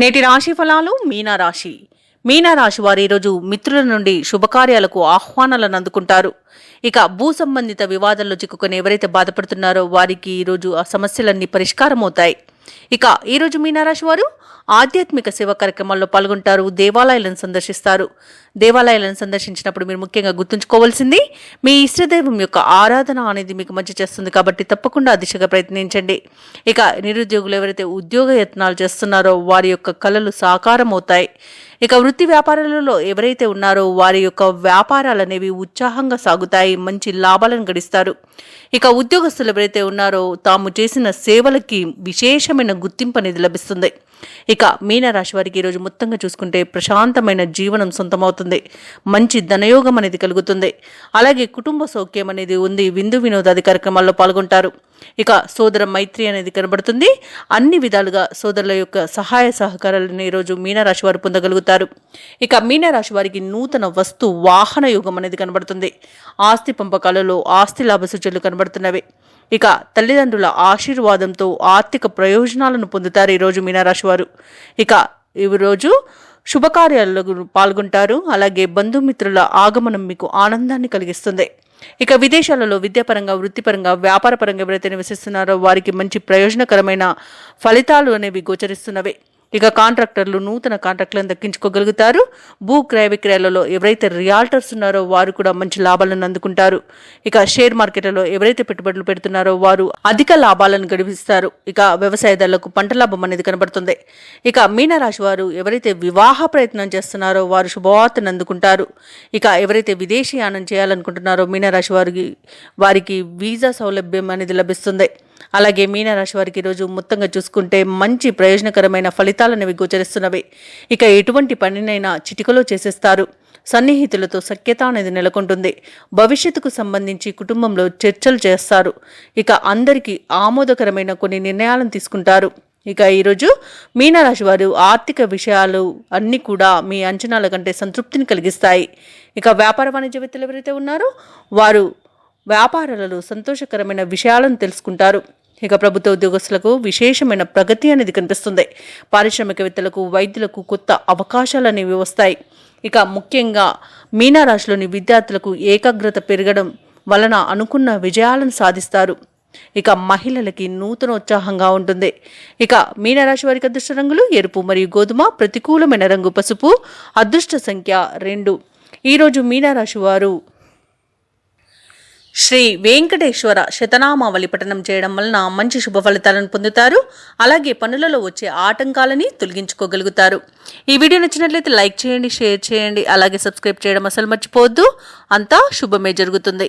నేటి రాశి ఫలాలు మీనరాశి వారు ఈరోజు మిత్రుల నుండి శుభకార్యాలకు ఆహ్వానాలను అందుకుంటారు. ఇక భూ సంబంధిత వివాదాల్లో చిక్కుకొని ఎవరైతే బాధపడుతున్నారో వారికి ఈరోజు ఆ సమస్యలన్నీ పరిష్కారం అవుతాయి. ఇక ఈరోజు మీనరాశి వారు ఆధ్యాత్మిక సేవా కార్యక్రమాల్లో పాల్గొంటారు. దేవాలయాలను సందర్శిస్తారు. దేవాలయాలను సందర్శించినప్పుడు మీరు ముఖ్యంగా గుర్తుంచుకోవాల్సింది మీ ఇష్టదైవం యొక్క ఆరాధన అనేది మీకు మంచి చేస్తుంది కాబట్టి తప్పకుండా ఆ దిశగా ప్రయత్నించండి. ఇక నిరుద్యోగులు ఎవరైతే ఉద్యోగ యత్నాలు చేస్తున్నారో వారి యొక్క కలలు సాకారం అవుతాయి. ఇక వృత్తి వ్యాపారాలలో ఎవరైతే ఉన్నారో వారి యొక్క వ్యాపారాలు అనేవి ఉత్సాహంగా సాగుతాయి, మంచి లాభాలను గడిస్తారు. ఇక ఉద్యోగస్తులు ఎవరైతే ఉన్నారో తాము చేసిన సేవలకి విశేషమైన గుర్తింపు అనేది లభిస్తుంది. ఇక మీనరాశి వారికి ఈరోజు మొత్తంగా చూసుకుంటే ప్రశాంతమైన జీవనం సొంతమవుతుంది, మంచి ధనయోగం అనేది కలుగుతుంది. అలాగే కుటుంబ సౌఖ్యం అనేది ఉంది. విందు వినోదాది కార్యక్రమాల్లో పాల్గొంటారు. ఇక సోదర మైత్రి అనేది కనబడుతుంది. అన్ని విధాలుగా సోదరుల యొక్క సహాయ సహకారాలను ఈరోజు మీనరాశి వారు పొందగలుగుతారు. ఇక మీనరాశి వారికి నూతన వస్తు వాహన యోగం అనేది కనబడుతుంది. ఆస్తి పంపకాలలో ఆస్తి లాభ సూచనలు కనబడుతున్నవి. ఇక తల్లిదండ్రుల ఆశీర్వాదంతో ఆర్థిక ప్రయోజనాలను పొందుతారు ఈరోజు మీనరాశి వారు. ఇక ఈరోజు శుభకార్యాల్లో పాల్గొంటారు. అలాగే బంధుమిత్రుల ఆగమనం మీకు ఆనందాన్ని కలిగిస్తుంది. ఇక విదేశాలలో విద్యాపరంగా, వృత్తిపరంగా, వ్యాపారపరంగా ఎవరైతే నివసిస్తున్నారో వారికి మంచి ప్రయోజనకరమైన ఫలితాలు అనేవి గోచరిస్తున్నవి. ఇక కాంట్రాక్టర్లు నూతన కాంట్రాక్టులను దక్కించుకోగలుగుతారు. భూ క్రయ విక్రయాలలో ఎవరైతే రియాల్టర్స్ ఉన్నారో వారు కూడా మంచి లాభాలను అందుకుంటారు. ఇక షేర్ మార్కెట్లలో ఎవరైతే పెట్టుబడులు పెడుతున్నారో వారు అధిక లాభాలను గడిపిస్తారు. ఇక వ్యవసాయదారులకు పంట లాభం అనేది కనబడుతుంది. ఇక మీనరాశి వారు ఎవరైతే వివాహ ప్రయత్నం చేస్తున్నారో వారు శుభవార్తను అందుకుంటారు. ఇక ఎవరైతే విదేశీయానం చేయాలనుకుంటున్నారో మీనరాశి వారికి వీసా సౌలభ్యం అనేది లభిస్తుంది. అలాగే మీనరాశి వారికి ఈరోజు మొత్తంగా చూసుకుంటే మంచి ప్రయోజనకరమైన ఫలితాలనేవి గోచరిస్తున్నవి. ఇక ఎటువంటి పనినైనా చిటికలో చేసేస్తారు. సన్నిహితులతో సఖ్యత అనేది నెలకొంటుంది. భవిష్యత్తుకు సంబంధించి కుటుంబంలో చర్చలు చేస్తారు. ఇక అందరికీ ఆమోదకరమైన కొన్ని నిర్ణయాలను తీసుకుంటారు. ఇక ఈరోజు మీనరాశి వారు ఆర్థిక విషయాలు అన్నీ కూడా మీ అంచనాల కంటే సంతృప్తిని కలిగిస్తాయి. ఇక వ్యాపార వాణిజ్యవేత్తలు ఎవరైతే ఉన్నారో వారు వ్యాపారాలలో సంతోషకరమైన విషయాలను తెలుసుకుంటారు. ఇక ప్రభుత్వ ఉద్యోగస్తులకు విశేషమైన ప్రగతి అనేది కనిపిస్తుంది. పారిశ్రామికవేత్తలకు, వైద్యులకు కొత్త అవకాశాలు అనేవి వస్తాయి. ఇక ముఖ్యంగా మీనరాశిలోని విద్యార్థులకు ఏకాగ్రత పెరగడం వలన అనుకున్న విజయాలను సాధిస్తారు. ఇక మహిళలకి నూతనోత్సాహంగా ఉంటుంది. ఇక మీనరాశి వారికి అదృష్ట రంగులు ఎరుపు మరియు గోధుమ, ప్రతికూలమైన రంగు పసుపు, అదృష్ట సంఖ్య 2. ఈరోజు మీనరాశి వారు శ్రీ వెంకటేశ్వర శతనామావళి పఠనం చేయడం వలన మంచి శుభ ఫలితాలను పొందుతారు. అలాగే పనులలో వచ్చే ఆటంకాలని తొలగించుకోగలుగుతారు. ఈ వీడియో నచ్చినట్లయితే లైక్ చేయండి, షేర్ చేయండి, అలాగే సబ్స్క్రైబ్ చేయడం అసలు మర్చిపోవద్దు. అంతా శుభమే జరుగుతుంది.